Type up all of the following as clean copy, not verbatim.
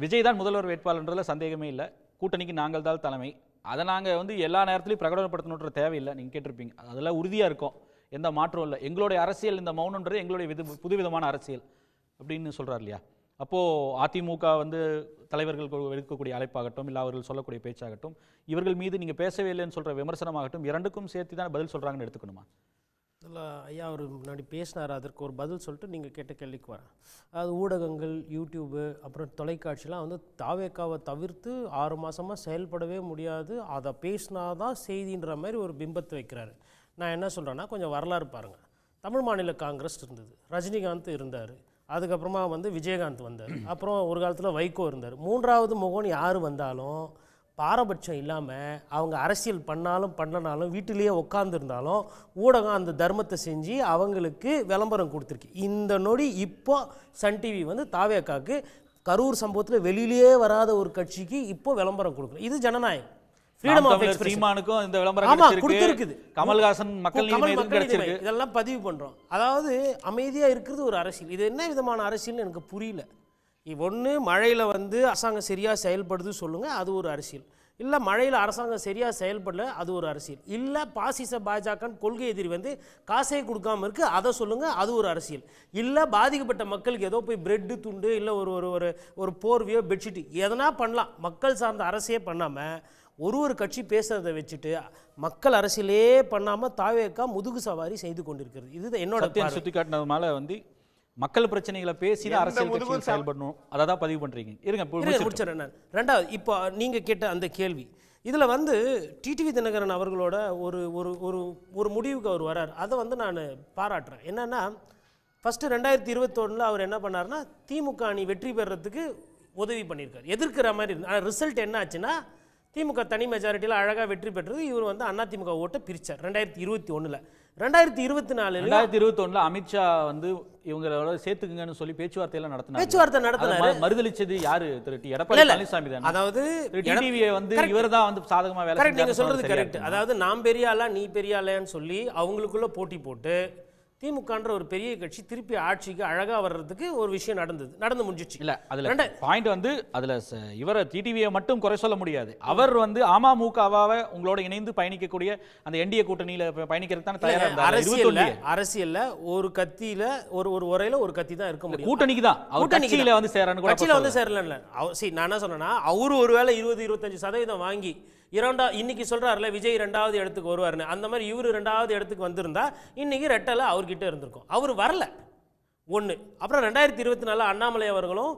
விஜய் தான் முதல்வர் வேட்பாளர்ன்றதுல சந்தேகமே இல்லை. கூட்டணிக்கு நாங்கள் தான் தலைமை. அதை நாங்கள் வந்து எல்லா நேரத்திலையும் பிரகடனப்படுத்தணுன்ற தேவையில்லை. நீங்கள் கேட்டிருப்பீங்க, அதெல்லாம் உறுதியாக இருக்கும், எந்த மாற்றம் இல்லை. எங்களுடைய அரசியல் இந்த மௌனன்றது எங்களுடைய புதுவிதமான அரசியல் அப்படின்னு சொல்கிறார் இல்லையா. அப்போது அதிமுக வந்து தலைவர்கள் எடுக்கக்கூடிய அழைப்பாகட்டும், இல்லை அவர்கள் சொல்லக்கூடிய பேச்சாகட்டும், இவர்கள் மீது நீங்கள் பேசவே இல்லைன்னு சொல்கிற விமர்சனமாகட்டும், இரண்டுக்கும் சேர்த்து தான் பதில் சொல்கிறாங்கன்னு எடுத்துக்கணுமா? அதில் ஐயா அவர் முன்னாடி பேசினார், அதற்கு ஒரு பதில் சொல்லிட்டு நீங்கள் கேட்ட கேள்விக்கு வரேன். அது ஊடகங்கள், யூடியூப்பு, அப்புறம் தொலைக்காட்சிலாம் வந்து தாவேக்காவை தவிர்த்து 6 மாதமாக செயல்படவே முடியாது, அதை பேசினா தான் செய்தின்ற மாதிரி ஒரு பிம்பத்தை வைக்கிறாரு. நான் என்ன சொல்கிறேன்னா, கொஞ்சம் வரலாறு பாருங்கள். தமிழ் மாநில காங்கிரஸ் இருந்தது, ரஜினிகாந்த் இருந்தார், அதுக்கப்புறமா வந்து விஜயகாந்த் வந்தார், அப்புறம் ஒரு காலத்தில் வைகோ இருந்தார். 3வது முகம்னு யார் வந்தாலும் பாரபட்சம் இல்லாமல் அவங்க அரசியல் பண்ணாலும் பண்ணனாலும் வீட்டிலேயே உட்காந்துருந்தாலும் ஊடகம் அந்த தர்மத்தை செஞ்சு அவங்களுக்கு விளம்பரம் கொடுத்துருக்கு. இந்த நொடி இப்போ சன் டிவி வந்து தாவேக்காக்கு கரூர் சம்பவத்தில் வெளியிலேயே வராத ஒரு கட்சிக்கு இப்போ விளம்பரம் கொடுக்குறோம். இது ஜனநாயகம். Freedom of expression. சீமானுக்கும் இந்த விளம்பரம் கொடுத்திருக்கு. கமல்ஹாசன் மக்கள் இதெல்லாம் பதிவு பண்ணுறோம். அதாவது அமைதியாக இருக்கிறது ஒரு அரசியல். இது என்ன விதமான அரசியல்னு எனக்கு புரியல. ஒன்று மழையில் வந்து அரசாங்கம் சரியாக செயல்படுது சொல்லுங்கள், அது ஒரு அரசியல். இல்லை மழையில் அரசாங்கம் சரியாக செயல்படல, அது ஒரு அரசியல். இல்லை பாசிச பாஜகன்னு கொள்கை எதிரி வந்து காசே கொடுக்காமல் இருக்குது, அதை சொல்லுங்கள், அது ஒரு அரசியல். இல்லை பாதிக்கப்பட்ட மக்களுக்கு ஏதோ போய் பிரெட்டு துண்டு இல்லை ஒரு ஒரு ஒரு போர்வையோ பெட்ஷீட்டு எதனா பண்ணலாம். மக்கள் சார்ந்த அரசியே பண்ணாமல் ஒரு கட்சி பேசுகிறத வச்சுட்டு மக்கள் அரசியலே பண்ணாமல் தாவேக்கா முதுகு சவாரி செய்து கொண்டிருக்கிறது. இது என்னோட சுட்டி காட்டினதுனால வந்து மக்கள் பிரச்சனைகளை பேசி அரசியல் கட்சிகள் செயல்படணும், அதை தான் பதிவு பண்ணுறீங்க. முடிச்சிடறேன் நான். ரெண்டாவது, இப்போ நீங்கள் கேட்ட அந்த கேள்வி, இதில் வந்து டிடிவி தினகரன் அவர்களோட ஒரு ஒரு ஒரு ஒரு முடிவுக்கு அவர் வரார். அதை வந்து நான் பாராட்டுறேன். என்னென்னா, ஃபஸ்ட்டு 2021 அவர் என்ன பண்ணார்னா, திமுக அணி வெற்றி பெறத்துக்கு உதவி பண்ணியிருக்கார், எதிர்க்கிற மாதிரி இருந்து. ஆனால் ரிசல்ட் என்ன ஆச்சுன்னா, திமுக தனி மெஜாரிட்டியில் அழகாக வெற்றி பெற்றது. இவர் வந்து அதிமுக ஓட்டை பிரித்தார் 2021. 2021 அமித்ஷா வந்து இவங்களோட சேர்த்துக்குங்கன்னு சொல்லி பேச்சுவார்த்தை நடத்தினாரு. மறுதளிச்சது யாரு? எடப்பாடி பழனிசாமி தான். அதாவது டிடிவியை வந்து இவர்தான் வந்து சாதகமா வேலை செஞ்சாரு. நீங்க சொல்றது கரெக்ட். அதாவது நான் பெரிய ஆளா நீ பெரிய ஆளையான்னு சொல்லி அவங்களுக்குள்ள போட்டி போட்டு திமுகன்ற ஒரு பெரிய கட்சி திருப்பி ஆட்சிக்கு அழகா வர்றதுக்கு ஒரு விஷயம் நடந்து முடிஞ்சிச்சு. இல்ல அதுல பாயிண்ட் வந்து அதுல இவரை டிடிவியை மட்டும் குறை சொல்ல முடியாது. அவர் வந்து அமமுகவை உங்களோட இணைந்து பயணிக்கக்கூடிய அந்த என்டிஏ கூட்டணியில பயணிக்கிறதுக்கு தான் தயாரா இருந்தார். அரசியல்ல ஒரு கத்தியில ஒரு உரையில ஒரு கத்தி தான் இருக்க முடியும். கூட்டணிக்கு தான் அவர் கட்சியில வந்து சேரணும், கட்சியில வந்து சேரல. சரி, நான் என்ன சொன்னேன்னா, அவரு ஒருவேளை 20-25% வாங்கி இன்னைக்கு சொல்றாருல விஜய் 2வது இடத்துக்கு வருவாருன்னு, அந்த மாதிரி இவரு 2வது இடத்துக்கு வந்திருந்தா இன்னைக்கு ரெட்டலை அவர்கிட்ட இருந்திருக்கும். அவர் வரல ஒன்று. அப்புறம் 2024 அண்ணாமலை அவர்களும்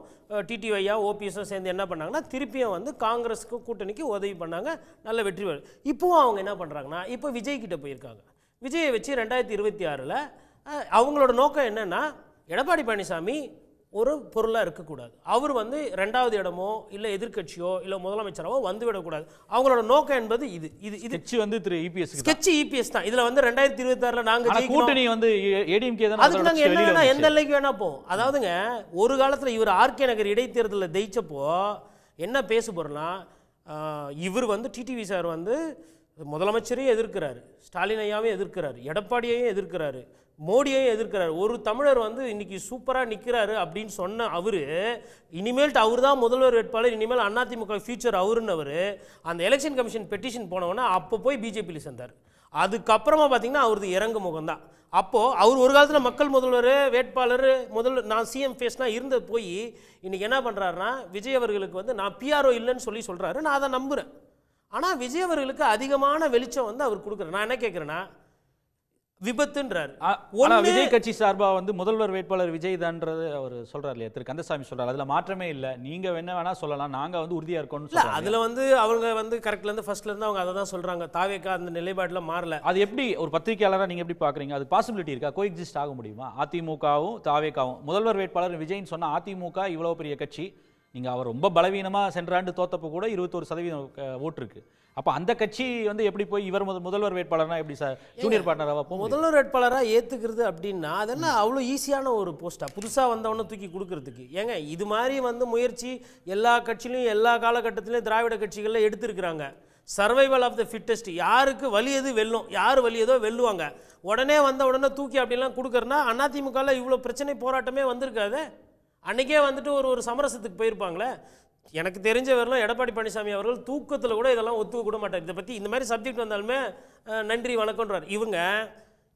டிடிவையா ஓபிஎஸும் சேர்ந்து என்ன பண்ணாங்கன்னா, திருப்பியும் வந்து காங்கிரஸுக்கு கூட்டணிக்கு உதவி பண்ணாங்க, நல்ல வெற்றி பெறு. இப்போவும் அவங்க என்ன பண்ணுறாங்கன்னா, இப்போ விஜய் கிட்ட போயிருக்காங்க. விஜயை வச்சு 2026 அவங்களோட நோக்கம் என்னன்னா, எடப்பாடி பழனிசாமி ஒரு பொருளாக இருக்கக்கூடாது, அவர் வந்து 2வது இடமோ இல்லை எதிர்கட்சியோ இல்லை முதலமைச்சரோ வந்து விடக்கூடாது. அவங்களோட நோக்கம் என்பது இது இது இது வந்து இபிஎஸ் தான். இதுல வந்து 2026 நாங்க கூட்டணி வந்து ஏடிஎம்கே தான். அதுக்கு நாங்க என்ன எந்த எல்லைக்கு வேணா போவோம். அதாவதுங்க, ஒரு காலத்துல இவர் ஆர்கே நகர் இடைத்தேர்தலில் ஜெயிச்சப்போ என்ன பேச போறோம்னா, இவர் வந்து டிடிவி சார் வந்து முதலமைச்சரையும் எதிர்க்கிறாரு, ஸ்டாலின் ஐயாவையும் எதிர்க்கிறாரு, எடப்பாடியையும் எதிர்க்கிறாரு, மோடியையும் எதிர்க்கிறார். ஒரு தமிழர் வந்து இன்னைக்கு சூப்பராக நிற்கிறாரு அப்படின்னு சொன்ன அவர், இனிமேல் அவர் தான் முதல்வர் வேட்பாளர், இனிமேல் அதிமுக ஃபியூச்சர் அவருன்னு அவர் அந்த எலெக்ஷன் கமிஷன் பெட்டிஷன் போனவொன்னே அப்போ போய் பிஜேபியில் சேர்ந்தார். அதுக்கப்புறமா பார்த்தீங்கன்னா அவரது இறங்கு முகம்தான். அப்போது அவர் ஒரு காலத்தில் மக்கள் முதல்வர் வேட்பாளர் நான் சிஎம் ஃபேஸ்னா இருந்த போய் இன்னைக்கு என்ன பண்ணுறாருன்னா, விஜய் அவர்களுக்கு வந்து நான் பிஆர்ஓ இல்லைன்னு சொல்கிறாரு. நான் அதை நம்புகிறேன். ஆனால் விஜய் அவர்களுக்கு அதிகமான வெளிச்சம் வந்து அவர் கொடுக்குறாரு. நான் என்ன கேட்குறேன்னா, விபத்துன்றார். விஜய் கட்சி சார்பா வந்து முதல்வர் வேட்பாளர் விஜய் தான்ன்றது அவர் சொல்றாரு இல்லையா, திரு கந்தசாமி சொல்றாரு. அதுல மாற்றமே இல்லை, நீங்க என்ன வேணா சொல்லலாம், நாங்க வந்து உறுதியா இருக்கோம். அதுல வந்து அவங்க வந்து கரெக்ட்ல இருந்து ஃபர்ஸ்ட்ல இருந்து அவங்க அதை தான் சொல்றாங்க. தாவேக்கா அந்த நிலைப்பாடுல மாறல. அது எப்படி ஒரு பத்திரிகையாளரா நீங்க எப்படி பாக்குறீங்க? அது பாசிபிலிட்டி இருக்கா? கோஎக்ஸிஸ்ட் ஆக முடியுமா? அதிமுகவும் தாவேக்காவும் முதல்வர் வேட்பாளர் விஜய்னு சொன்னா, அதிமுக இவ்வளவு பெரிய கட்சி, நீங்க அவர் ரொம்ப பலவீனமா சென்ற ஆண்டு தோத்தப்ப கூட 21% ஓட்டு இருக்கு. அப்ப அந்த கட்சி வந்து எப்படி போய் இவர் முதல்வர் வேட்பாளர்னா எப்படி சார் ஜூனியர் பார்ட்னரா முதல்வர் வேட்பாளராக ஏத்துக்கிறது அப்படின்னா, அதெல்லாம் அவ்வளோ ஈஸியான ஒரு போஸ்டா புதுசா வந்தவொன்னு தூக்கி கொடுக்கறதுக்கு? ஏங்க, இது மாதிரி வந்து முயற்சி எல்லா கட்சியிலும் எல்லா காலகட்டத்திலையும் திராவிட கட்சிகளில் எடுத்திருக்கிறாங்க. சர்வைவல் ஆஃப் த ஃபிட்டஸ்ட், யாருக்கு வலியது வெல்லும், யார் வலியதோ வெல்லுவாங்க. உடனே தூக்கி அப்படிலாம் கொடுக்கறனா அதிமுகவில் இவ்வளோ பிரச்சனை போராட்டமே வந்திருக்காது. அன்றைக்கே வந்துட்டு ஒரு சமரசத்துக்கு போயிருப்பாங்களே. எனக்கு தெரிஞ்ச வரலாம் எடப்பாடி பழனிசாமி அவர்கள் தூக்கத்தில் கூட இதெல்லாம் ஒத்துக்க கூட மாட்டார். இதை பற்றி இந்த மாதிரி சப்ஜெக்ட் வந்தாலுமே நன்றி வணக்கம்ன்றார். இவங்க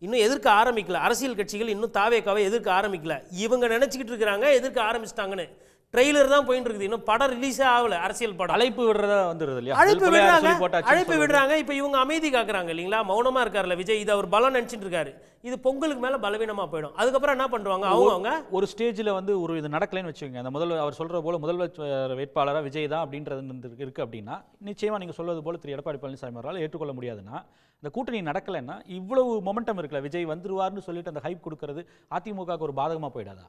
இன்னும் எதிர்க்க ஆரம்பிக்கல, அரசியல் கட்சிகள் இன்னும் தாவேக்காவை எதிர்க்க ஆரம்பிக்கல. இவங்க நினச்சிக்கிட்டு இருக்கிறாங்க எதிர்க்க ஆரம்பிச்சிட்டாங்கன்னு. ட்ரெய்லர் தான் போயிட்டு இருக்குது, இன்னும் படம் ரிலீஸே ஆகல. அரசியல் படம் அழைப்பு விடுறதா வந்துருது இல்லையா? அழைப்பு விடுறாங்க. இப்போ இவங்க அமைதி காக்குறாங்க இல்லைங்களா, மௌனமா இருக்காருல்ல விஜய். இது அவர் பலம் நினைச்சிட்டு இருக்காரு. இது பொங்கலுக்கு மேல பலவீனமா போயிடும். அதுக்கப்புறம் என்ன பண்ணுவாங்க அவங்க ஒரு ஸ்டேஜில் வந்து ஒரு இது நடக்கலைன்னு வச்சுக்கோங்க, அந்த முதல்வர் அவர் சொல்ற போல முதல்வர் வேட்பாளராக விஜய் தான் அப்படின்றது இருக்கு அப்படின்னா, நிச்சயமா நீங்க சொல்வது போல திரு எடப்பாடி பழனிசாமி அவரால் ஏற்றுக்கொள்ள முடியாதுன்னா, இந்த கூட்டணி நடக்கலைன்னா இவ்வளவு மொமெண்டம் இருக்குல்ல, விஜய் வந்துருவார்னு சொல்லிட்டு அந்த ஹைப் கொடுக்கறது அதிமுகவுக்கு ஒரு பாதகமா போயிடாதா?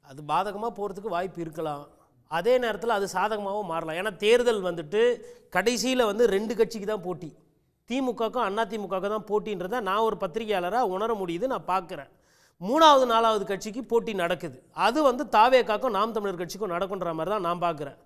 அது பாதகமாக போகிறதுக்கு வாய்ப்பு இருக்கலாம். அதே நேரத்தில் அது சாதகமாகவும் மாறலாம். ஏன்னா தேர்தல் வந்துட்டு கடைசியில் வந்து 2 கட்சிக்கு தான் போட்டி, திமுகவுக்கும் அதிமுகவுக்கும் தான் போட்டின்றதை நான் ஒரு பத்திரிகையாளராக உணர முடியுது, நான் பார்க்குறேன். 3வது 4வது கட்சிக்கு போட்டி நடக்குது. அது வந்து தாவேக்காக்கும் நாம் தமிழர் கட்சிக்கும் நடக்குன்ற மாதிரி தான் நான் பார்க்குறேன்.